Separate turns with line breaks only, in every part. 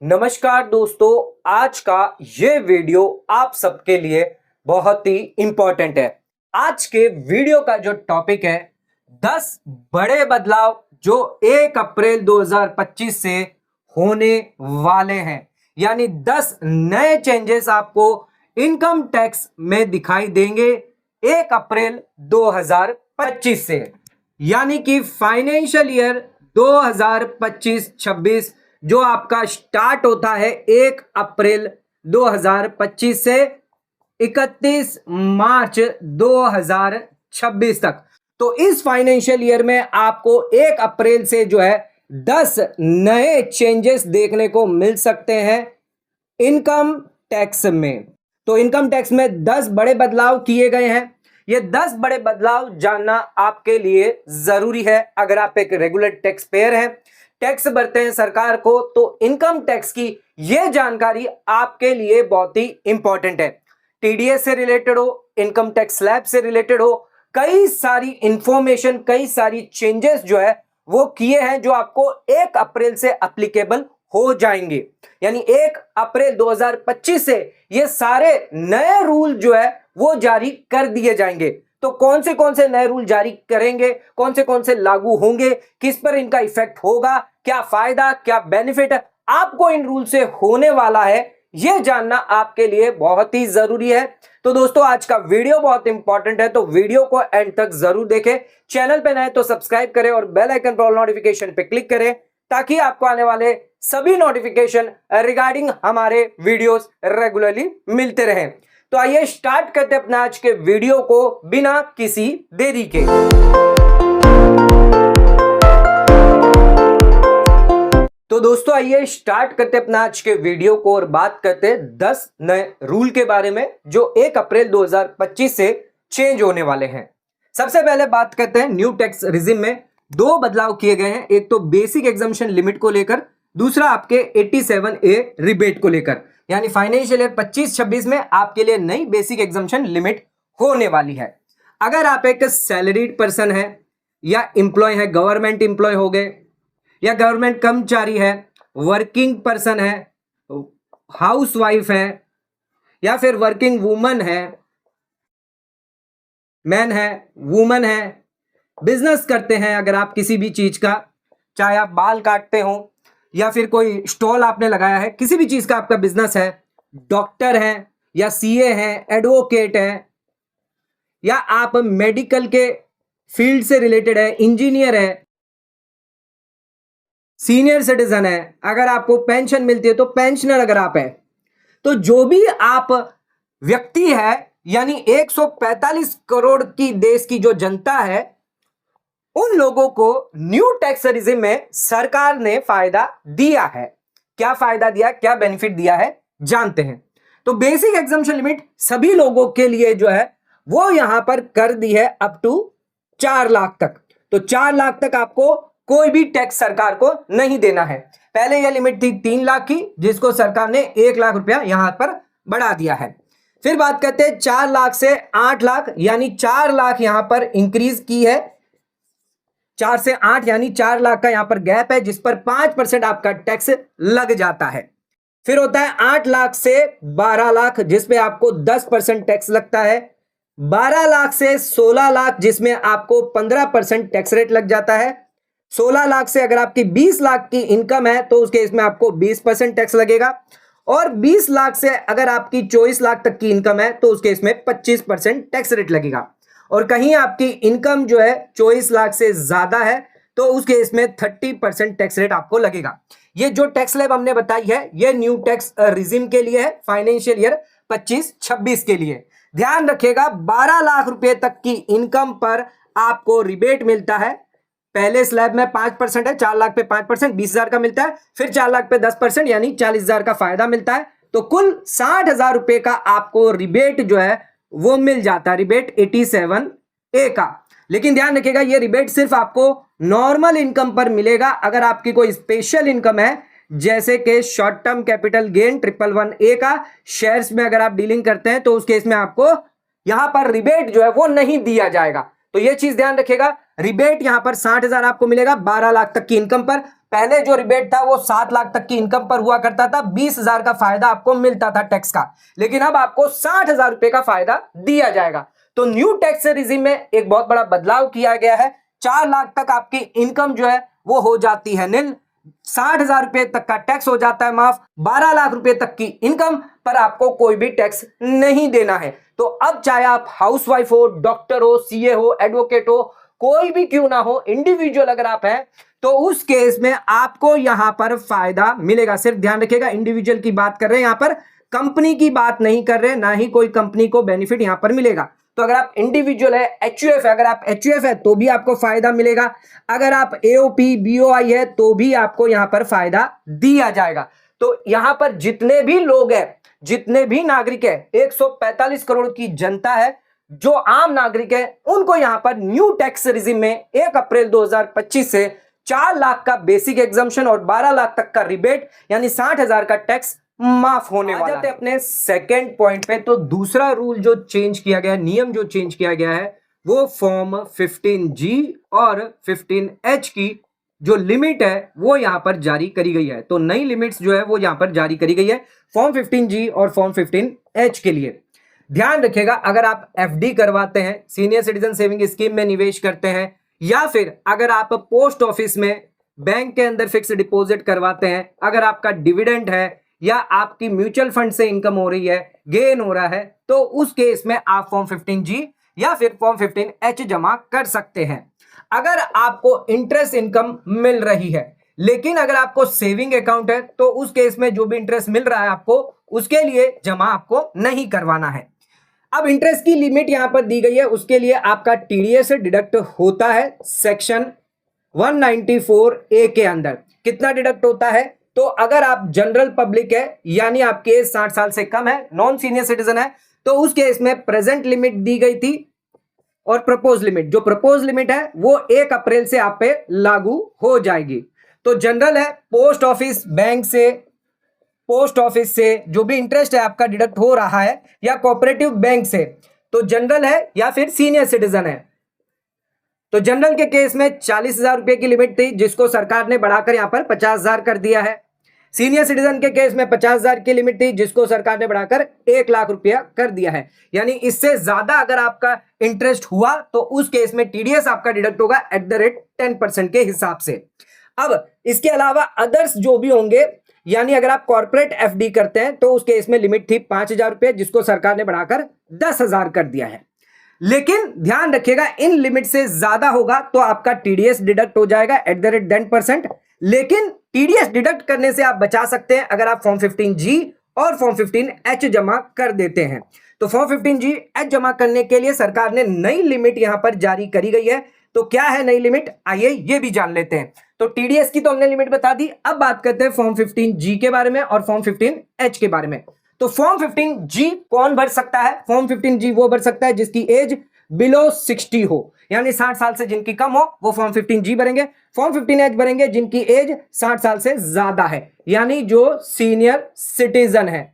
नमस्कार दोस्तों, आज का ये वीडियो आप सबके लिए बहुत ही इंपॉर्टेंट है। आज के वीडियो का जो टॉपिक है 10 बड़े बदलाव जो 1 अप्रैल 2025 से होने वाले हैं, यानी 10 नए चेंजेस आपको इनकम टैक्स में दिखाई देंगे 1 अप्रैल 2025 से, यानी कि फाइनेंशियल ईयर 2025-26 जो आपका स्टार्ट होता है 1 अप्रैल 2025 से 31 मार्च 2026 तक। तो इस फाइनेंशियल ईयर में आपको 1 अप्रैल से जो है 10 नए चेंजेस देखने को मिल सकते हैं इनकम टैक्स में। तो इनकम टैक्स में 10 बड़े बदलाव किए गए हैं। ये 10 बड़े बदलाव जानना आपके लिए जरूरी है। अगर आप एक रेगुलर टैक्स पेयर हैं, टैक्स भरते हैं सरकार को, तो इनकम टैक्स की यह जानकारी आपके लिए बहुत ही इंपॉर्टेंट है। टीडीएस से रिलेटेड हो, इनकम टैक्स स्लैब से रिलेटेड हो, कई सारी इंफॉर्मेशन, कई सारी चेंजेस जो है वो किए हैं जो आपको 1 अप्रैल से एप्लीकेबल हो जाएंगे। यानी 1 अप्रैल 2025 से ये सारे नए रूल जो है वो जारी कर दिए जाएंगे। तो कौन से नए रूल जारी करेंगे, कौन से लागू होंगे, किस पर इनका इफेक्ट होगा, क्या फायदा, क्या बेनिफिट आपको इन रूल से होने वाला है, यह जानना आपके लिए बहुत ही जरूरी है। तो दोस्तों, आज का वीडियो बहुत इंपॉर्टेंट है, तो वीडियो को एंड तक जरूर देखें। चैनल पे नए तो सब्सक्राइब करें और बेल आइकन पर ऑल नोटिफिकेशन पे क्लिक करें ताकि आपको आने वाले सभी नोटिफिकेशन रिगार्डिंग हमारे वीडियोस रेगुलरली मिलते रहें। तो आइए स्टार्ट करते हैं अपने आज के वीडियो को बिना किसी देरी के। तो दोस्तों, आइए स्टार्ट करते हैं अपना आज के वीडियो को और बात करते हैं 10 नए रूल के बारे में जो 1 अप्रैल 2025 से चेंज होने वाले हैं। सबसे पहले बात करते हैं न्यू टैक्स रिजिम में 2 बदलाव किए गए हैं। एक तो बेसिक एग्जम्पशन लिमिट को लेकर, दूसरा आपके 87A रिबेट को लेकर। यानी फाइनेंशियल ईयर 25-26 में आपके लिए नई बेसिक एग्जम्पशन लिमिट होने वाली है। अगर आप एक सैलरीड पर्सन है या एम्प्लॉय है, गवर्नमेंट एम्प्लॉय हो गए या गवर्नमेंट कर्मचारी है, वर्किंग पर्सन है, हाउसवाइफ है या फिर वर्किंग वुमन है, मैन है, वुमन है, बिजनेस करते हैं अगर आप किसी भी चीज का, चाहे आप बाल काटते हो या फिर कोई स्टॉल आपने लगाया है, किसी भी चीज का आपका बिजनेस है, डॉक्टर हैं या सीए हैं, एडवोकेट हैं, या आप मेडिकल के फील्ड से रिलेटेड है, इंजीनियर है, सीनियर सिटीजन है, अगर आपको पेंशन मिलती है तो पेंशनर अगर आप है, तो जो भी आप व्यक्ति है, यानी 145 करोड़ की देश की जो जनता है, उन लोगों को न्यू टैक्स रिजिम में सरकार ने फायदा दिया है। क्या फायदा दिया, क्या बेनिफिट दिया है, जानते हैं। तो बेसिक एग्जम्पशन लिमिट सभी लोगों के लिए जो है वो यहां पर कर दी है अप टू 4 लाख तक। तो 4 लाख तक आपको कोई भी टैक्स सरकार को नहीं देना है। पहले यह लिमिट थी 3 लाख की, जिसको सरकार ने 1 लाख रुपया यहां पर बढ़ा दिया है। फिर बात करते हैं 4 लाख से 8 लाख, यानी 4 लाख यहां पर इंक्रीज की है। 4 से 8 यानी 4 लाख का यहां पर गैप है, जिस पर 5% आपका टैक्स लग जाता है। फिर होता है 8 लाख से 12 लाख, जिसपे आपको 10% टैक्स लगता है। 12 लाख से 16 लाख, जिसमें आपको 15% टैक्स रेट लग जाता है। 16 लाख से अगर आपकी 20 लाख की इनकम है तो उसके इसमें आपको 20% टैक्स लगेगा। और 20 लाख से अगर आपकी 24 लाख तक की इनकम है तो उसके इसमें 25% टैक्स रेट लगेगा। और कहीं आपकी इनकम जो है 24 लाख से ज्यादा है तो उसके इसमें 30% टैक्स रेट आपको लगेगा। ये जो टैक्स स्लैब हमने बताई है ये न्यू टैक्स रिजिम के लिए है, फाइनेंशियल ईयर 25-26 के लिए। ध्यान रखिएगा, 12 लाख रुपए तक की इनकम पर आपको रिबेट मिलता है। पहले स्लैब में 5% है, 4 लाख पे 5%, 20,000 का मिलता है। फिर 4 लाख पे 10% यानी 40,000 का फायदा मिलता है। तो कुल 60,000 रुपए का आपको रिबेट जो है वो मिल जाता है, रिबेट 87A का। लेकिन ध्यान रखिएगा, ये रिबेट सिर्फ आपको नॉर्मल इनकम पर मिलेगा। अगर आपकी कोई स्पेशल इनकम है, जैसे कि short term capital gain 111A का, शेयर्स में अगर आप डीलिंग करते हैं, तो उस केस में आपको यहां पर रिबेट जो है वो नहीं दिया जाएगा। तो ये चीज ध्यान रखिएगा, रिबेट यहां पर 60,000 आपको मिलेगा 12 लाख तक की इनकम पर। पहले जो रिबेट था वो 7 लाख तक की इनकम पर हुआ करता था, 20,000 का फायदा आपको मिलता था टैक्स का, लेकिन अब आपको 60,000 रुपए का फायदा दिया जाएगा। तो न्यू टैक्स रिजिम में एक बहुत बड़ा बदलाव किया गया है। 4 लाख तक आपकी इनकम जो है वो हो जाती है निल, 60,000 रुपए तक का टैक्स हो जाता है माफ, 12 लाख रुपए तक की इनकम पर आपको कोई भी टैक्स नहीं देना है। तो अब चाहे आप हाउसवाइफ हो, डॉक्टर हो, सीए हो, एडवोकेट हो, कोई भी क्यों ना हो, इंडिविजुअल अगर आप हैं तो उस केस में आपको यहां पर फायदा मिलेगा। सिर्फ ध्यान रखिएगा, इंडिविजुअल की बात कर रहे हैं, यहां पर कंपनी की बात नहीं कर रहे, ना ही कोई कंपनी को बेनिफिट यहां पर मिलेगा। तो अगर आप इंडिविजुअल है, एचयूएफ है, अगर आप एचयूएफ है तो भी आपको फायदा मिलेगा, अगर आप एओपी बीओआई है तो भी आपको यहां पर फायदा दिया जाएगा। तो यहां पर जितने भी लोग हैं, जितने भी नागरिक है, 145 करोड़ की जनता है, जो आम नागरिक है, उनको यहां पर न्यू टैक्स रिजिम में 1 अप्रैल 2025 से 4 लाख का बेसिक एग्जम्पशन और 12 लाख तक का रिबेट यानी 60,000 का टैक्स माफ होने वाला है। आ जाते अपने सेकंड पॉइंट पे। तो दूसरा रूल जो चेंज किया गया है, नियम जो चेंज किया गया है, वो फॉर्म 15G और 15H की जो लिमिट है वो यहां पर जारी करी गई है। तो नई लिमिट्स जो है वो यहां पर जारी करी गई है फॉर्म 15G और फॉर्म 15H के लिए। ध्यान रखिएगा, अगर आप एफडी करवाते हैं, सीनियर सिटीजन सेविंग स्कीम में निवेश करते हैं, या फिर अगर आप पोस्ट ऑफिस में बैंक के अंदर फिक्स डिपॉजिट करवाते हैं, अगर आपका डिविडेंड है या आपकी म्यूचुअल फंड से इनकम हो रही है, गेन हो रहा है, तो उस केस में आप फॉर्म 15G या फिर फॉर्म 15H जमा कर सकते हैं। अगर आपको इंटरेस्ट इनकम मिल रही है, लेकिन अगर आपको सेविंग अकाउंट है तो उस केस में जो भी इंटरेस्ट मिल रहा है आपको, उसके लिए जमा आपको नहीं करवाना है। अब इंटरेस्ट की लिमिट यहां पर दी गई है, उसके लिए आपका टीडीएस डिडक्ट होता है सेक्शन 194A के अंदर। कितना डिडक्ट होता है? तो अगर आप जनरल पब्लिक है यानी आपकी एज 60 साल से कम है, नॉन सीनियर सिटीजन है, तो उस केस में प्रेजेंट लिमिट दी गई थी और प्रपोज लिमिट, जो प्रपोज लिमिट है वो 1 अप्रैल से आप पे लागू हो जाएगी। तो जनरल है, पोस्ट ऑफिस बैंक से, पोस्ट ऑफिस से जो भी इंटरेस्ट है आपका डिडक्ट हो रहा है, या कोऑपरेटिव बैंक से, तो जनरल है या फिर सीनियर सिटीजन है। तो जनरल के केस में 40,000 रुपए की लिमिट थी, जिसको सरकार ने बढ़ाकर यहां पर 50,000 कर दिया है। सीनियर सिटीजन के केस में 50,000 की लिमिट थी, जिसको सरकार ने बढ़ाकर 1 लाख रुपया कर दिया है। यानी इससे ज्यादा अगर आपका इंटरेस्ट हुआ तो उस केस में टीडीएस आपका डिडक्ट होगा @10% के हिसाब से। अब इसके अलावा अदर्स जो भी होंगे, यानी अगर आप कॉर्पोरेट एफडी करते हैं तो उस केस में लिमिट थी 5,000 रुपए, जिसको सरकार ने बढ़ाकर 10,000 कर दिया है। लेकिन ध्यान रखिएगा, इन लिमिट से ज्यादा होगा तो आपका टीडीएस डिडक्ट हो जाएगा @10%। लेकिन टीडीएस डिडक्ट करने से आप बचा सकते हैं अगर आप फॉर्म 15G और फॉर्म 15H जमा कर देते हैं। तो फॉर्म 15G जमा करने के लिए सरकार ने नई लिमिट यहां पर जारी करी गई है। तो क्या है नई लिमिट, आइए ये भी जान लेते हैं। तो टीडीएस की तो हमने लिमिट बता दी, अब बात करते हैं फॉर्म 15G के बारे में और फॉर्म 15H के बारे में। तो फॉर्म 15G कौन भर सकता है? फॉर्म 15G वो भर सकता है जिसकी एज बिलो 60 हो, यानी 60 साल से जिनकी कम हो वो फॉर्म 15G भरेंगे। फॉर्म 15H भरेंगे जिनकी एज 60 साल से ज्यादा है, यानी जो सीनियर सिटीजन है।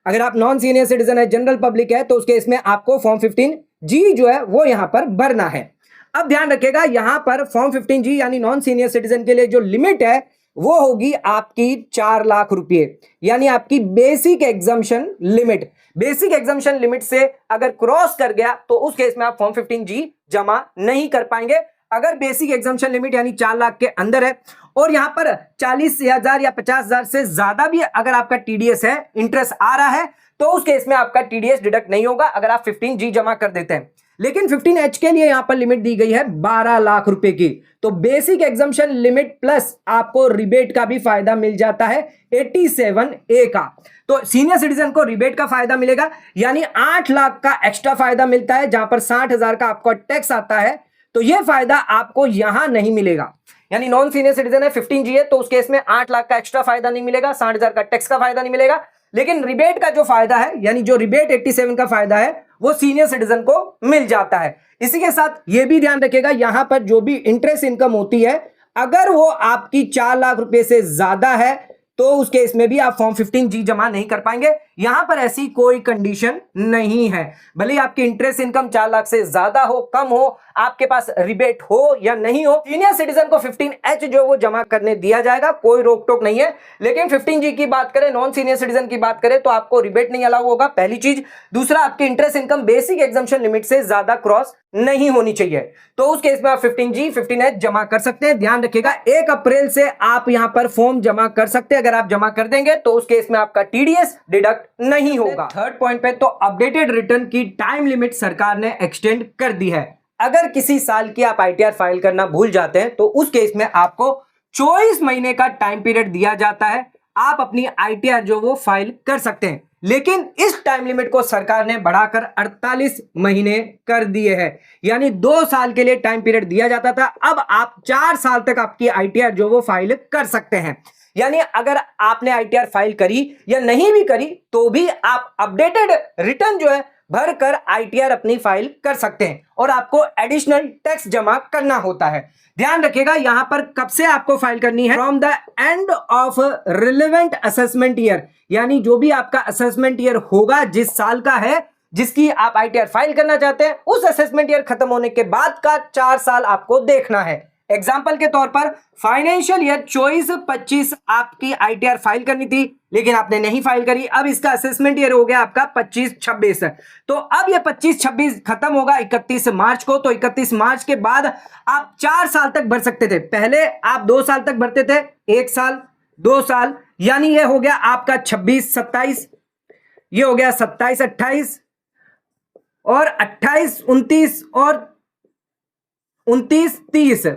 अगर आप नॉन सीनियर सिटीजन है, जनरल पब्लिक है, तो उसके इसमें आपको फॉर्म 15G जो है वो यहां पर भरना है। अब ध्यान रखिएगा, यहां पर फॉर्म 15G यानी नॉन सीनियर सिटीजन के लिए जो लिमिट है वो होगी आपकी 4 लाख रुपए, यानी आपकी basic exemption limit. Basic exemption limit से अगर क्रॉस कर गया तो उस केस में आप फॉर्म 15G जमा नहीं कर पाएंगे। अगर बेसिक एग्जम्पशन लिमिट यानी 4 लाख के अंदर है और यहां पर 40,000 या 50,000 से ज्यादा भी अगर आपका टीडीएस है, इंटरेस्ट आ रहा है, तो उस केस में आपका टीडीएस डिडक्ट नहीं होगा अगर आप 15G जमा कर देते हैं। लेकिन 15H के लिए यहां पर लिमिट दी गई है 12 लाख रुपए की। तो बेसिक एग्जम्पशन लिमिट प्लस आपको रिबेट का भी फायदा मिल जाता है 87A का। तो सीनियर सिटीजन को रिबेट का फायदा मिलेगा, यानी 8 लाख का एक्स्ट्रा फायदा मिलता है, जहां पर 60,000 का आपको टैक्स आता है। तो यह फायदा आपको यहां नहीं मिलेगा, यानी नॉन सीनियर सिटीजन है, 15G है, तो उस केस में 8 लाख का एक्स्ट्रा फायदा नहीं मिलेगा, 60,000 का टैक्स का फायदा नहीं मिलेगा। लेकिन रिबेट का जो फायदा है, यानी जो रिबेट 87 का फायदा है, वो सीनियर सिटीजन को मिल जाता है। इसी के साथ यह भी ध्यान रखिएगा, यहां पर जो भी इंटरेस्ट इनकम होती है, अगर वो आपकी 4 लाख रुपए से ज्यादा है तो उस केस में भी आप फॉर्म 15G जमा नहीं कर पाएंगे। यहां पर ऐसी कोई कंडीशन नहीं है, भले आपकी इंटरेस्ट इनकम 4 लाख से ज्यादा हो, कम हो, आपके पास रिबेट हो या नहीं हो। सीनियर सिटीजन को 15H जो वो जमा करने दिया जाएगा, कोई रोक टोक नहीं है। लेकिन 15G की बात करें, नॉन सीनियर सिटीजन की बात करें तो आपको रिबेट नहीं अलाउ होगा, पहली चीज। दूसरा, आपकी interest income basic exemption limit से ज्यादा क्रॉस नहीं होनी चाहिए, तो उस केस में आप 15G 15H जमा कर सकते हैं। ध्यान रखिएगा 1 अप्रैल से आप यहां पर फॉर्म जमा कर सकते हैं। अगर आप जमा कर देंगे तो उस केस में आपका TDS डिडक्ट नहीं होगा। थर्ड पॉइंट पे, तो अपडेटेड रिटर्न की टाइम लिमिट सरकार ने एक्सटेंड कर दी है। अगर किसी साल की आप ITR फाइल करना भूल जाते हैं तो उस केस में आपको 24 महीने का टाइम पीरियड दिया जाता है, आप अपनी ITR जो वो फाइल कर सकते हैं। लेकिन इस टाइम लिमिट को सरकार ने बढ़ाकर 48 महीने कर दिए हैं, यानी 2 साल के लिए टाइम पीरियड दिया जाता था, अब आप 4 साल तक आपकी ITR जो वो फाइल कर सकते हैं। यानी अगर आपने ITR फाइल करी या नहीं भी करी तो भी आप अपडेटेड रिटर्न जो है भरकर ITR अपनी फाइल कर सकते हैं और आपको एडिशनल टैक्स जमा करना होता है। ध्यान रखिएगा यहां पर कब से आपको फाइल करनी है, from the end of relevant assessment year, यानी जो भी आपका असेसमेंट ईयर होगा, जिस साल का है जिसकी आप ITR फाइल करना चाहते हैं, उस असेसमेंट ईयर खत्म होने के बाद का 4 साल आपको देखना है। एग्जाम्पल के तौर पर फाइनेंशियल ईयर 24-25 आपकी ITR फाइल करनी थी लेकिन आपने नहीं फाइल करी, अब इसका असेसमेंट ईयर हो गया आपका 25-26, तो अब ये 25-26 खत्म होगा 31 मार्च को। तो 31 मार्च के बाद आप 4 साल तक भर सकते थे। पहले आप 2 साल तक भरते थे, 1 साल 2 साल, यानी ये हो गया आपका 26-27, ये हो गया 27-28 और 28-29 और 29-30।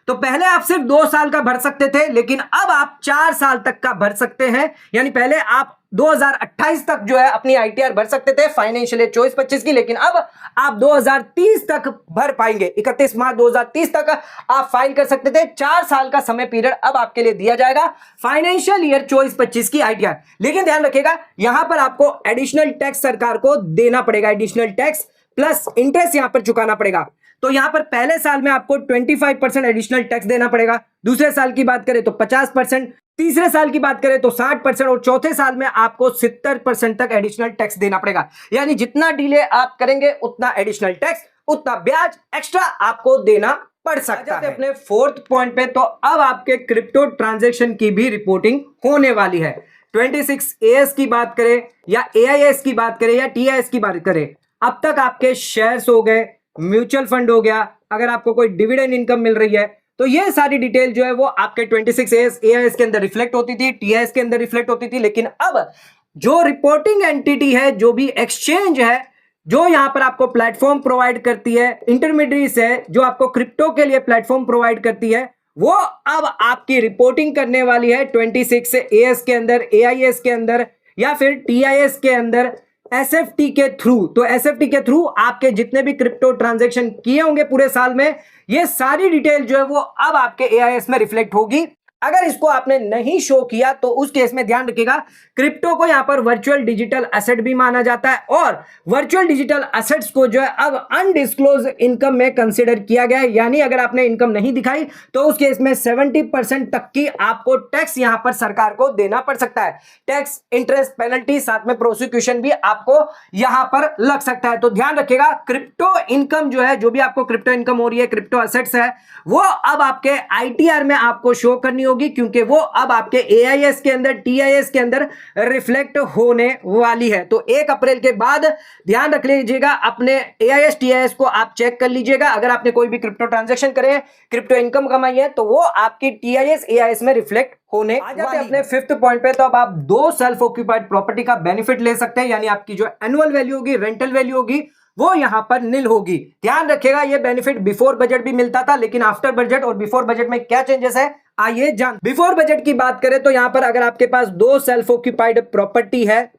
तो पहले आप सिर्फ 2 साल का भर सकते थे लेकिन अब आप 4 साल तक का भर सकते हैं। यानी पहले आप 2028 तक जो है अपनी ITR भर सकते थे फाइनेंशियल ईयर 24-25 की, लेकिन अब आप 2030 तक भर पाएंगे। 31 मार्च 2030 तक आप फाइल कर सकते थे। 4 साल का समय पीरियड अब आपके लिए दिया जाएगा फाइनेंशियल ईयर 24-25 की ITR। लेकिन ध्यान रखिएगा यहां पर आपको एडिशनल टैक्स सरकार को देना पड़ेगा, एडिशनल टैक्स प्लस इंटरेस्ट यहां पर चुकाना पड़ेगा। तो यहां पर पहले साल में आपको 25% एडिशनल टैक्स देना पड़ेगा, दूसरे साल की बात करें तो 50%, तीसरे साल की बात करें तो 60% और चौथे साल में आपको 70% तक एडिशनल टैक्स देना पड़ेगा। यानी जितना डिले आप करेंगे उतना एडिशनल टैक्स, उतना ब्याज एक्स्ट्रा आपको देना पड़ सकता है। अपने फोर्थ पॉइंट पे, तो अब आपके क्रिप्टो ट्रांजैक्शन की भी रिपोर्टिंग होने वाली है। 26AS की बात करें या AIS की बात करें या TIS की बात करें, अब तक आपके शेयर्स हो गए, म्यूचुअल फंड हो गया, अगर आपको कोई डिविडेंड इनकम मिल रही है तो ये सारी डिटेल जो है वो आपके 26AS AIS के अंदर रिफ्लेक्ट होती थी, TIS के अंदर रिफ्लेक्ट होती थी। लेकिन अब जो रिपोर्टिंग एंटिटी है, जो भी एक्सचेंज है, जो यहां पर आपको प्लेटफॉर्म प्रोवाइड करती है, इंटरमीडिएट्स है जो आपको क्रिप्टो के लिए प्लेटफॉर्म प्रोवाइड करती है, वो अब आपकी रिपोर्टिंग करने वाली है 26AS के अंदर, AIS के अंदर या फिर TIS के अंदर SFT के थ्रू। तो SFT के थ्रू आपके जितने भी क्रिप्टो ट्रांजैक्शन किए होंगे पूरे साल में, ये सारी डिटेल जो है वो अब आपके AIS में रिफ्लेक्ट होगी। अगर इसको आपने नहीं शो किया तो उस केस में ध्यान रखिएगा क्रिप्टो को यहां पर वर्चुअल डिजिटल एसेट भी माना जाता है और वर्चुअल डिजिटल एसेट्स को जो है अब अनडिस्क्लोज इनकम में कंसीडर किया गया है। यानी अगर आपने इनकम नहीं दिखाई तो उस केस में 70% तक की आपको टैक्स यहां पर सरकार को देना पड़ सकता है। टैक्स, इंटरेस्ट, पेनल्टी, साथ में प्रोसिक्यूशन भी आपको यहां पर लग सकता है। तो ध्यान रखिएगा क्रिप्टो इनकम जो है, जो भी आपको क्रिप्टो इनकम हो रही है, क्रिप्टो एसेट्स है, वो अब आपके ITR में आपको शो करनी होगी क्योंकि वो अब आपके AIS के अंदर, TIS के अंदर रिफ्लेक्ट होने वाली है। तो 1 अप्रैल के बाद ध्यान रख लीजिएगा, अपने AIS TIS को आप चेक कर लीजिएगा। अगर आपने कोई भी क्रिप्टो ट्रांजैक्शन करे, क्रिप्टो इनकम कमाई है, तो वो आपकी TIS AIS में रिफ्लेक्ट होने वाली है। अपने 5th पॉइंट पे, तो अब आप 2 सेल्फ ऑक्यूपाइड प्रॉपर्टी का बेनिफिट ले सकते हैं। यानी आपकी जो एनुअल वैल्यू होगी, रेंटल वैल्यू होगी, वो यहां पर नील होगी। ध्यान रखिएगा ये बेनिफिट बिफोर बजट भी मिलता था, लेकिन आफ्टर बजट और बिफोर बजट में क्या चेंजेस है आइए जान। बिफोर बजट की बात करें तो यहां पर अगर आपके पास 2 सेल्फ ऑक्यूपाइड प्रॉपर्टी है,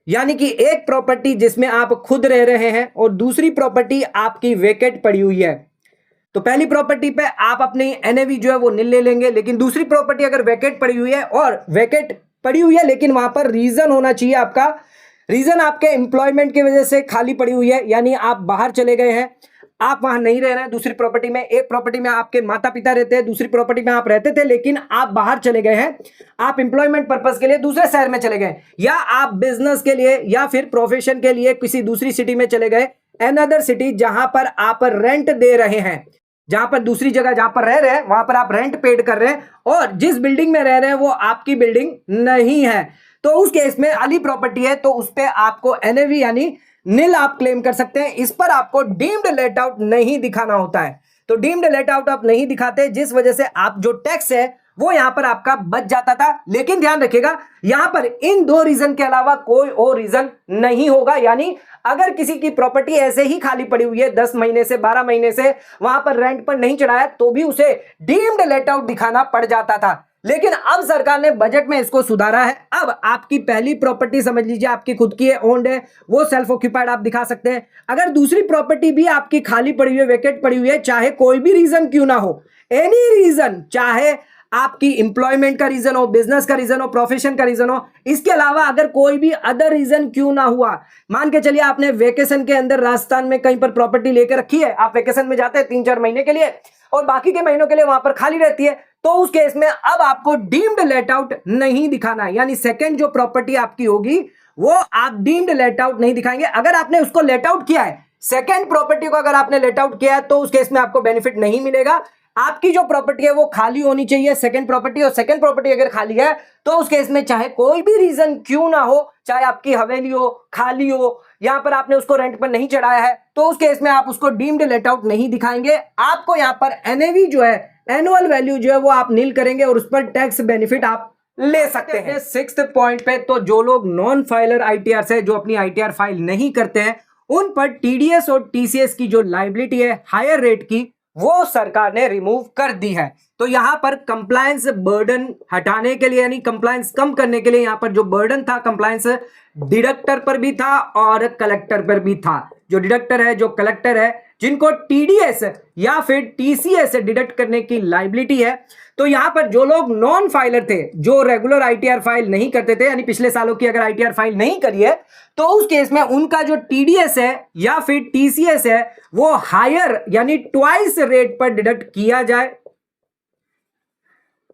यानी कि एक प्रॉपर्टी जिसमें आप खुद रह रहे हैं और दूसरी प्रॉपर्टी आपकी वेकेट पड़ी हुई है, तो पहली प्रॉपर्टी पे आप अपनी NAV जो है वो नील ले लेंगे। लेकिन दूसरी प्रॉपर्टी अगर वेकेट पड़ी हुई है, और वेकेट पड़ी हुई है लेकिन वहां पर रीजन होना चाहिए आपका, रीजन आपके एम्प्लॉयमेंट की वजह से खाली पड़ी हुई है, यानी आप बाहर चले गए हैं, आप वहां नहीं रह रहे हैं दूसरी प्रॉपर्टी में। एक प्रॉपर्टी में आपके माता पिता रहते हैं, दूसरी प्रॉपर्टी में आप रहते थे लेकिन आप बाहर चले गए हैं, आप एम्प्लॉयमेंट पर्पस के लिए दूसरे शहर में चले गए, या आप बिजनेस के लिए या फिर प्रोफेशन के लिए किसी दूसरी सिटी में चले गए, अनदर सिटी जहां पर आप रेंट दे रहे हैं, जहां पर दूसरी जगह जहां पर रह रहे हैं वहां पर आप रेंट पेड कर रहे हैं और जिस बिल्डिंग में रह रहे हैं वो आपकी बिल्डिंग नहीं है, तो उस केस में खाली प्रॉपर्टी है तो उस पर आपको एनएवी यानी नील आप क्लेम कर सकते हैं। इस पर आपको डीम्ड लेट आउट नहीं दिखाना होता है, तो डीम्ड लेट आउट आप नहीं दिखाते, जिस वजह से आप जो टैक्स है वो यहां पर आपका बच जाता था। लेकिन ध्यान रखिएगा यहां पर इन दो रीजन के अलावा कोई और रीजन नहीं होगा, यानी अगर किसी की प्रॉपर्टी ऐसे ही खाली पड़ी हुई है 10 महीने से 12 महीने से वहां पर रेंट पर नहीं चढ़ाया तो भी उसे डीम्ड लेट आउट दिखाना पड़ जाता था। लेकिन अब सरकार ने बजट में इसको सुधारा है। अब आपकी पहली प्रॉपर्टी समझ लीजिए आपकी खुद की है, ओन्ड है, वो सेल्फ ऑक्यूपाइड आप दिखा सकते हैं। अगर दूसरी प्रॉपर्टी भी आपकी खाली पड़ी हुई है, वेकेट पड़ी हुई है, चाहे कोई भी रीजन क्यों ना हो, एनी रीजन, चाहे आपकी इंप्लॉयमेंट का रीजन हो, बिजनेस का रीजन हो, प्रोफेशन का रीजन हो, इसके अलावा अगर कोई भी अदर रीजन क्यों ना हुआ, मान के चलिए आपने वेकेशन के अंदर राजस्थान में कहीं पर प्रॉपर्टी लेकर रखी है, आप वेकेशन में जाते हैं 3-4 महीने के लिए और बाकी के महीनों के लिए वहां पर खाली रहती है, तो उस केस में अब आपको डीम्ड लेट आउट नहीं दिखाना है, यानी सेकंड जो प्रॉपर्टी आपकी होगी वो आप डीम्ड लेट आउट नहीं दिखाएंगे। अगर आपने उसको लेट आउट किया है, सेकंड प्रॉपर्टी को अगर आपने लेट आउट किया है तो उस केस में आपको बेनिफिट नहीं मिलेगा। आपकी जो प्रॉपर्टी है वो खाली होनी चाहिए सेकंड प्रॉपर्टी, और सेकंड प्रॉपर्टी अगर खाली है तो उस केस में चाहे कोई भी रीजन क्यों ना हो, चाहे आपकी हवेली हो, खाली हो, यहां पर आपने उसको रेंट पर नहीं चढ़ाया है, तो उस केस में आप उसको डीम्ड लेट आउट नहीं दिखाएंगे। आपको यहां पर एनएवी जो है, एनुअल वैल्यू जो है वो आप नील करेंगे और उस पर टैक्स बेनिफिट आप ले सकते हैं। सिक्स्थ पॉइंट पे, तो जो लोग नॉन फाइलर आईटीआर से जो अपनी आईटीआर फाइल नहीं करते हैं उन पर टीडीएस और टीसीएस की जो लायबिलिटी है हायर रेट की, वो सरकार ने रिमूव कर दी है। तो यहां पर कंप्लायंस बर्डन हटाने के लिए, यानी कंप्लायंस कम करने के लिए, यहां पर जो बर्डन था कंप्लायंस डिडक्टर पर भी था और कलेक्टर पर भी था। जो डिडक्टर है, जो कलेक्टर है, जिनको टीडीएस या फिर टीसीएस डिडक्ट करने की लायबिलिटी है, तो यहां पर जो लोग नॉन फाइलर थे, जो रेगुलर आईटीआर फाइल नहीं करते थे, यानी पिछले सालों की अगर आईटीआर फाइल नहीं करी है, तो उस केस में उनका जो टीडीएस है या फिर टीसीएस है वो हायर यानी ट्वाइस रेट पर डिडक्ट किया जाए।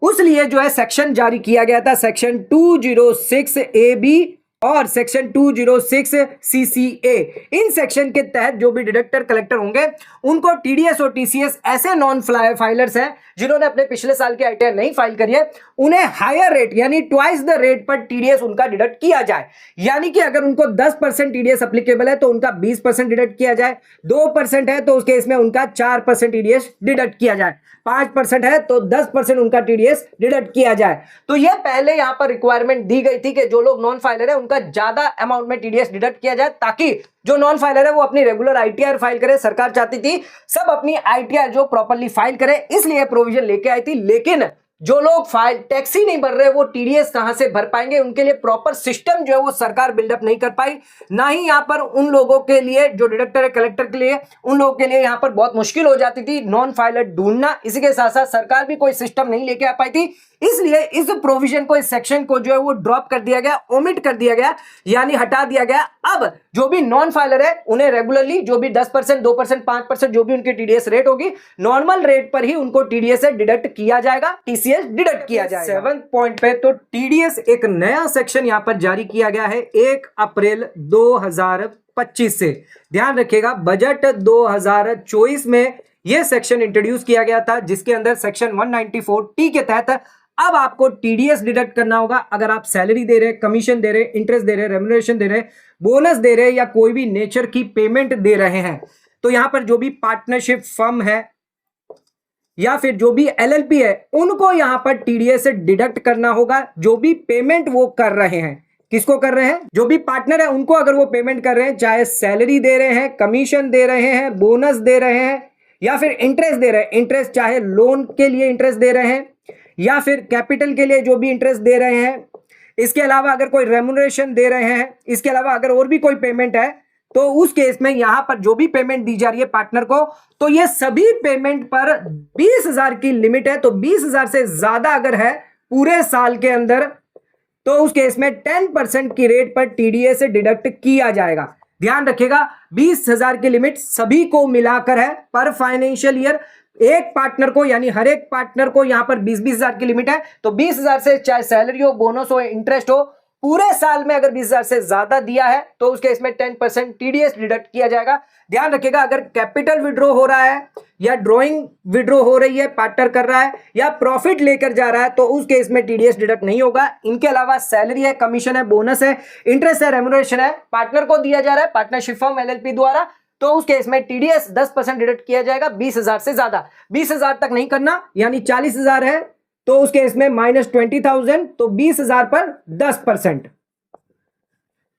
उस लिए जो है सेक्शन जारी किया गया था, सेक्शन 206 AB और सेक्शन 206 CCA। इन सेक्शन के तहत जो भी डिडक्टर कलेक्टर होंगे उनको टीडीएस और टीसीएस, ऐसे नॉन फाइलर्स हैं जिन्होंने अपने पिछले साल की आईटीआर नहीं फाइल करी है, उन्हें हायर रेट यानी ट्वाइस द रेट पर टीडीएस उनका डिडक्ट किया जाए। यानी कि अगर उनको 10% टीडीएस एप्लीकेबल है तो उनका 20% डिडक्ट किया जाए, 2% है तो उस केस में उनका 4% टीडीएस डिडक्ट किया जाए, 5% है तो 10% उनका टीडीएस डिडक्ट किया जाए। तो यह पहले यहां पर रिक्वायरमेंट दी गई थी कि जो लोग नॉन फाइलर है उनका ज्यादा अमाउंट में टीडीएस डिडक्ट किया जाए, ताकि जो नॉन फाइलर है वो अपनी रेगुलर आईटीआर फाइल करे। सरकार चाहती थी सब अपनी आईटीआर जो प्रॉपर्ली फाइल करे, इसलिए प्रोविजन लेके आई थी। लेकिन जो लोग फाइल टैक्स ही नहीं भर रहे वो टीडीएस कहां से भर पाएंगे, उनके लिए प्रॉपर सिस्टम जो है वो सरकार बिल्डअप नहीं कर पाई। ना ही यहां पर उन लोगों के लिए जो डिडक्टर है कलेक्टर के लिए, उन लोगों के लिए यहां पर बहुत मुश्किल हो जाती थी नॉन फाइलर ढूंढना। इसी के साथ साथ सरकार भी कोई सिस्टम नहीं लेके आ पाई थी, इसलिए इस प्रोविजन को, इस सेक्शन को जो है वो ड्रॉप कर दिया गया, ओमिट कर दिया गया, यानी हटा दिया गया। अब जो भी नॉन फाइलर है उन्हें रेगुलरली जो भी 10%, 2%, 5% जो भी उनकी टीडीएस रेट होगी, नॉर्मल रेट पर ही उनको टीडीएस से डिडक्ट किया जाएगा, टीसीएस डिडक्ट किया जाएगा। 7th पॉइंट पे, तो टीडीएस एक नया सेक्शन यहां पर जारी किया गया है 1 अप्रैल 2025 से। ध्यान रखिएगा बजट 2024 में यह सेक्शन इंट्रोड्यूस किया गया था, जिसके अंदर सेक्शन 194T के तहत अब आपको टीडीएस डिडक्ट करना होगा अगर आप सैलरी दे रहे, कमीशन दे रहे, इंटरेस्ट दे रहे, रेम्युनरेशन दे रहे, बोनस दे रहे या कोई भी नेचर की पेमेंट दे रहे हैं। तो यहां पर जो भी पार्टनरशिप फर्म है या फिर जो भी एलएलपी है उनको यहां पर टीडीएस से डिडक्ट करना होगा, जो भी पेमेंट वो कर रहे हैं। किसको कर रहे हैं? जो भी पार्टनर है उनको अगर वो पेमेंट कर रहे हैं, चाहे सैलरी दे रहे हैं, कमीशन दे रहे हैं, बोनस दे रहे हैं या फिर इंटरेस्ट दे रहे हैं, इंटरेस्ट चाहे लोन के लिए इंटरेस्ट दे रहे हैं या फिर कैपिटल के लिए जो भी इंटरेस्ट दे रहे हैं, इसके अलावा अगर कोई रेम्युनरेशन दे रहे हैं, इसके अलावा अगर और भी कोई पेमेंट है, तो उस केस में यहां पर जो भी पेमेंट दी जा रही है पार्टनर को, तो ये सभी पेमेंट पर 20,000 की लिमिट है। तो 20,000 से ज्यादा अगर है पूरे साल के अंदर, तो उस केस में 10% की रेट पर टीडीएस से डिडक्ट किया जाएगा। ध्यान रखिएगा 20,000 की लिमिट सभी को मिलाकर है पर फाइनेंशियल ईयर। एक पार्टनर को, यानी हर एक पार्टनर को यहां पर 20,000 की लिमिट है। तो 20,000 से चाहे सैलरी हो, बोनस हो, इंटरेस्ट हो, पूरे साल में अगर 20,000 से ज्यादा दिया है तो उसके इसमें 10% टीडीएस डिडक्ट किया जाएगा। ध्यान रखिएगा, अगर कैपिटल विड्रॉ हो रहा है या ड्रॉइंग विड्रॉ हो रही है, पार्टनर कर रहा है या प्रॉफिट लेकर जा रहा है तो उस केस में टीडीएस डिडक्ट नहीं होगा। इनके अलावा सैलरी है, कमीशन है, बोनस है, इंटरेस्ट है, रेम्युनरेशन है, पार्टनर को दिया जा रहा है पार्टनरशिप फर्म एलएलपी द्वारा, तो उस केस में टीडीएस 10% डिडक्ट किया जाएगा 20,000 से ज्यादा। 20,000 तक नहीं करना, यानी 40,000 है तो उस केस में -20,000, तो 20,000 पर 10%,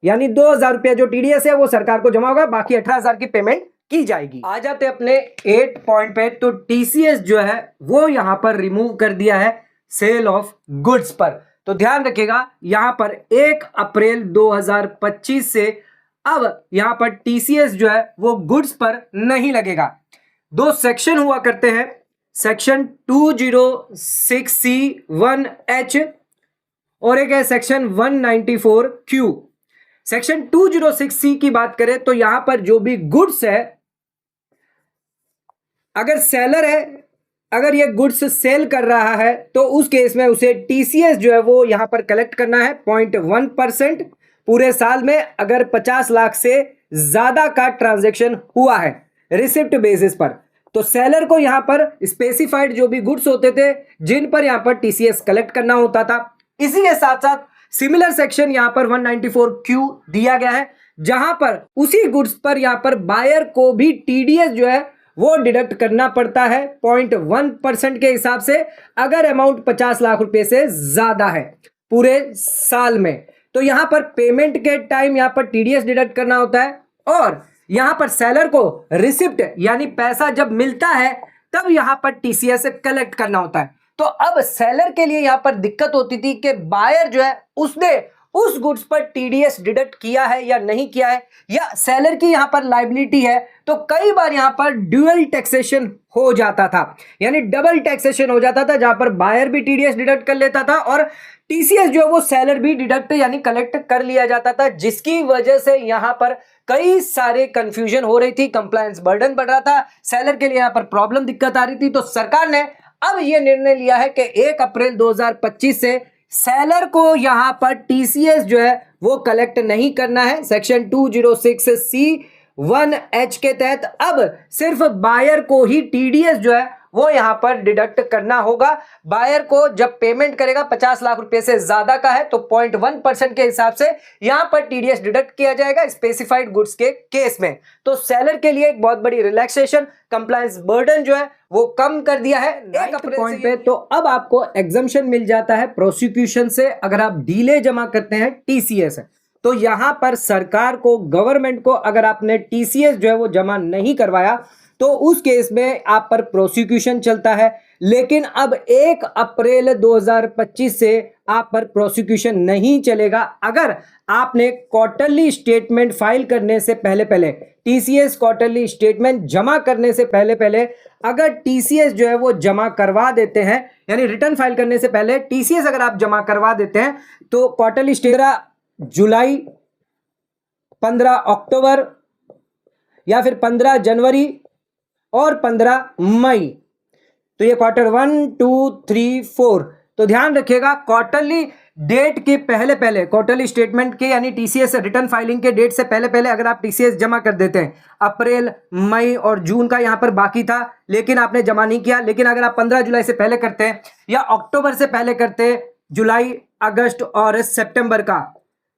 यानी 2,000 रुपया जो टीडीएस है वो सरकार को जमा होगा, बाकी 18,000 की पेमेंट की जाएगी। आ जाते अपने 8 पॉइंट पे, तो टीसीएस जो है वो यहां पर रिमूव कर दिया है सेल ऑफ गुड्स पर। तो ध्यान रखिएगा, यहां पर 1 अप्रैल 2025 से अब यहां पर टीसीएस जो है वो गुड्स पर नहीं लगेगा। 2 सेक्शन हुआ करते हैं, सेक्शन 206C1H और एक है सेक्शन 194Q। सेक्शन 206C की बात करें तो यहां पर जो भी गुड्स है, अगर सेलर है, अगर ये गुड्स सेल कर रहा है तो उस केस में उसे टीसीएस जो है वो यहां पर कलेक्ट करना है 0.1% पूरे साल में, अगर 50 लाख से ज्यादा का ट्रांजैक्शन हुआ है रिसिप्ट बेसिस पर। तो सेलर को यहां पर स्पेसिफाइड जो भी गुड्स होते थे जिन पर यहां पर टीसीएस कलेक्ट करना होता था। इसी के साथ साथ सिमिलर सेक्शन यहां पर 194Q दिया गया है, जहां पर उसी गुड्स पर यहां पर बायर को भी टीडीएस जो है वो डिडक्ट करना पड़ता है 0.1% के हिसाब से, अगर अमाउंट 50 लाख रुपए से ज्यादा है पूरे साल में। तो यहां पर पेमेंट के टाइम यहां पर टीडीएस डिडक्ट करना होता है, और यहां पर सेलर को रिसिप्ट यानी पैसा जब मिलता है तब यहां पर टीसीएस कलेक्ट करना होता है। तो अब सेलर के लिए यहां पर दिक्कत होती थी कि बायर जो है उसने उस गुड्स पर टीडीएस डिडक्ट किया है या नहीं किया है, या सेलर की यहां पर लायबिलिटी है। तो कई बार यहां पर ड्यूअल टैक्सेशन हो जाता था, यानी डबल टैक्सेशन हो जाता था, जहां पर बायर भी टीडीएस डिडक्ट कर लेता था और टीसीएस जो है वो सेलर भी डिडक्ट यानी कलेक्ट कर लिया जाता था, जिसकी वजह से यहां पर कई सारे कंफ्यूजन हो रही थी, कंप्लायंस बर्डन बढ़ रहा था, सेलर के लिए यहां पर प्रॉब्लम दिक्कत आ रही थी। तो सरकार ने अब यह निर्णय लिया है कि 1 अप्रैल 2025 से सेलर को यहां पर टीसीएस जो है वो कलेक्ट नहीं करना है। सेक्शन 206C1H के तहत अब सिर्फ बायर को ही टीडीएस जो है वो यहां पर डिडक्ट करना होगा। बायर को जब पेमेंट करेगा 50 लाख रुपए से ज्यादा का है तो 0.1% के हिसाब से यहां पर टीडीएस डिडक्ट किया जाएगा स्पेसिफाइड गुड्स के केस में। तो सेलर के लिए एक बहुत बड़ी रिलैक्सेशन, कंप्लायंस बर्डन जो है वो कम कर दिया है 1 अप्रैल पॉइंट पे। तो अब आपको एग्जम्पशन मिल जाता है प्रोसिक्यूशन से, अगर आप डीले जमा करते हैं टीसीएस। तो यहां पर सरकार को, गवर्नमेंट को, अगर आपने टीसीएस जो है वो जमा नहीं करवाया तो उस केस में आप पर प्रोसिक्यूशन चलता है। लेकिन अब 1 अप्रैल 2025 से आप पर प्रोसिक्यूशन नहीं चलेगा अगर आपने क्वार्टरली स्टेटमेंट फाइल करने से पहले टीसीएस क्वार्टरली स्टेटमेंट जमा करने से पहले अगर टीसीएस जो है वो जमा करवा देते हैं, यानी रिटर्न फाइल करने से पहले टीसीएस अगर आप जमा करवा देते हैं तो क्वार्टरली स्टेटमेंट 15 जुलाई, 15 अक्टूबर या फिर 15 जनवरी और 15 मई, तो ये क्वार्टर 1, 2, 3, 4। तो ध्यान रखिएगा, क्वार्टरली डेट के पहले क्वार्टरली स्टेटमेंट के यानी टीसीएस रिटर्न फाइलिंग के डेट से पहले अगर आप टीसीएस जमा कर देते हैं, अप्रैल, मई और जून का यहां पर बाकी था लेकिन आपने जमा नहीं किया, लेकिन अगर आप 15 जुलाई से पहले करते हैं या अक्टूबर से पहले करते हैं, जुलाई, अगस्त और सितंबर का,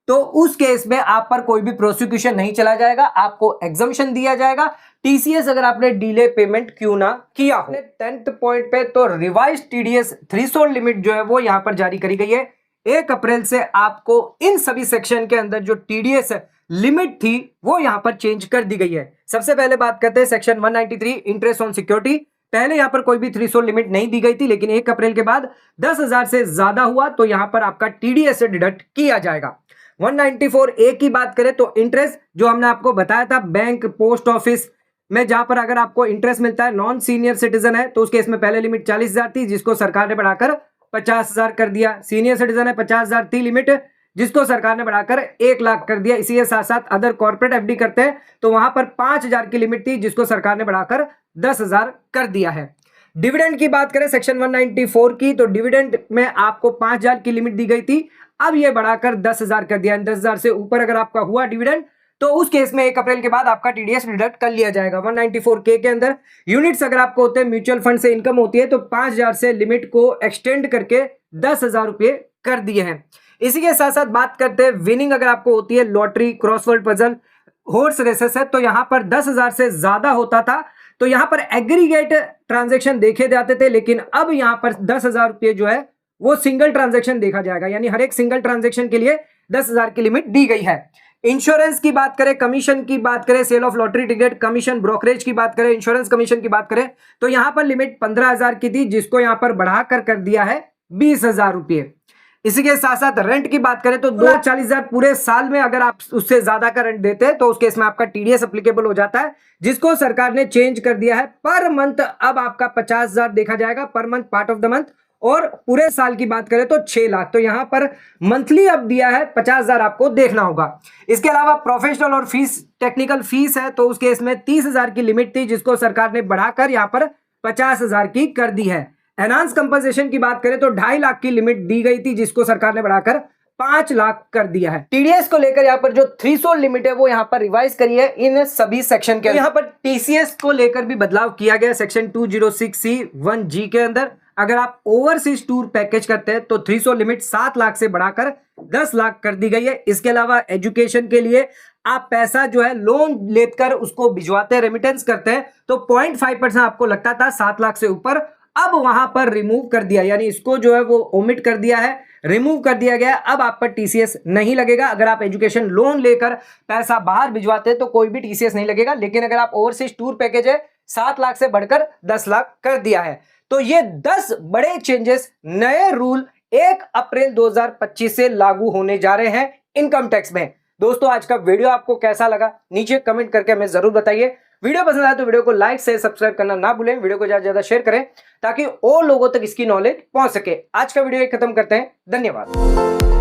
तो उस केस में आप पर कोई भी प्रोसिक्यूशन नहीं चला जाएगा, आपको एग्जम्पशन दिया जाएगा टीसीएस अगर आपने डिले पेमेंट क्यों ना किया हो। 10th पॉइंट पे तो रिवाइज टीडीएस थ्रेशोल्ड लिमिट जो है वो यहां पर जारी करी गई है। 1 अप्रैल से आपको इन सभी सेक्शन के अंदर जो टीडीएस लिमिट थी वो यहां पर चेंज कर दी गई है। सबसे पहले बात करते हैं सेक्शन 193 इंटरेस्ट ऑन सिक्योरिटी। पहले यहां पर कोई भी थ्रेशोल्ड लिमिट नहीं दी गई थी, लेकिन 1 अप्रैल के बाद 10,000 से ज्यादा हुआ तो यहां पर आपका टीडीएस से डिडक्ट किया जाएगा। 194A की बात करें तो इंटरेस्ट जो हमने आपको बताया था, बैंक, पोस्ट ऑफिस में जहां पर अगर आपको इंटरेस्ट मिलता है, नॉन सीनियर सिटीजन है तो उस केस में पहले लिमिट 40,000 थी जिसको सरकार ने बढ़ाकर 50,000 कर दिया। सीनियर सिटीजन है 50,000 थी लिमिट जिसको सरकार ने बढ़ाकर 1 लाख कर दिया। इसी के साथ साथ अदर कॉर्पोरेट एफडी करते हैं तो वहां पर 5,000 की लिमिट थी जिसको सरकार ने बढ़ाकर 10,000 कर दिया है। डिविडेंड की बात करें सेक्शन 194 की, तो डिविडेंड में आपको 5,000 की लिमिट दी गई थी, अब ये बढ़ाकर 10,000 कर दिया। 10,000 से ऊपर अगर आपका हुआ डिविडेंड तो उस केस में 1 अप्रैल के बाद आपका टीडीएस डिडक्ट कर लिया जाएगा। 194K के अंदर यूनिट्स अगर आपको होते हैं, म्यूचुअल फंड से इनकम होती है, तो 5,000 से लिमिट को एक्सटेंड करके 10,000 रुपये कर दिए हैं। इसी के साथ साथ बात करते हैं विनिंग अगर आपको होती है lottery, crossword puzzle, horse races है, तो यहां पर 10,000 से ज्यादा होता था तो यहां पर एग्रीगेट ट्रांजेक्शन देखे जाते थे, लेकिन अब यहां पर 10,000 रुपये जो है वो सिंगल ट्रांजेक्शन देखा जाएगा, यानी हर एक सिंगल ट्रांजेक्शन के लिए 10,000 की लिमिट दी गई है। इंश्योरेंस की बात करें, कमीशन की बात करें, sale of lottery ticket commission, brokerage की बात करें, इंश्योरेंस कमीशन की बात करें, तो यहां पर लिमिट 15,000 की थी, जिसको यहां पर बढ़ाकर कर दिया है 20,000 रुपये। इसी के साथ साथ रेंट की बात करें तो 2,40,000 पूरे साल में अगर आप उससे ज्यादा का रेंट देते हैं तो उस केस में आपका टीडीएस एप्लीकेबल हो जाता है, जिसको सरकार ने चेंज कर दिया है। पर मंथ अब आपका 50,000 देखा जाएगा per month, part of the month. और पूरे साल की बात करें तो 6 लाख, तो यहां पर मंथली अब दिया है 50,000 आपको देखना होगा। इसके अलावा प्रोफेशनल और फीस, टेक्निकल फीस है, तो उस केस में 30,000 की लिमिट थी, जिसको सरकार ने बढ़ाकर यहां पर 50,000 की कर दी है। एनहांस कंपनसेशन की बात करें तो 2.5 लाख की लिमिट दी गई थी, जिसको सरकार ने बढ़ाकर 5 लाख कर दिया है। टीडीएस को लेकर यहाँ पर जो थ्रेशोल्ड लिमिट है वो यहाँ पर रिवाइज करी है इन सभी सेक्शन के। यहाँ पर टीसीएस को लेकर भी बदलाव किया गया सेक्शन 206C(1)(g) के अंदर। अगर आप ओवरसीज टूर पैकेज करते हैं तो थ्रेशोल्ड लिमिट 7 लाख से बढ़ाकर 10 लाख कर दी गई है। इसके अलावा एजुकेशन के लिए आप पैसा जो है लोन लेकर उसको भिजवाते हैं, रेमिटेंस करते हैं, तो 0.5% आपको लगता था 7 लाख से ऊपर, अब वहां पर रिमूव कर दिया, यानी इसको जो है वो ओमिट कर दिया है, रिमूव कर दिया गया। अब आप पर टीसीएस नहीं लगेगा। अगर आप एजुकेशन लोन लेकर पैसा बाहर भिजवाते हैं तो कोई भी टीसीएस नहीं लगेगा, लेकिन अगर आप ओवरसीज टूर पैकेज है 7 लाख से बढ़कर 10 लाख कर दिया है। तो ये 10 बड़े चेंजेस, नए रूल 1 अप्रैल 2025 से लागू होने जा रहे हैं इनकम टैक्स में। दोस्तों, आज का वीडियो आपको कैसा लगा नीचे कमेंट करके हमें जरूर बताइए। वीडियो पसंद आए तो वीडियो को लाइक से सब्सक्राइब करना ना भूलें। वीडियो को ज्यादा से ज्यादा शेयर करें ताकि और लोगों तक इसकी नॉलेज पहुंच सके। आज का वीडियो खत्म करते हैं। धन्यवाद।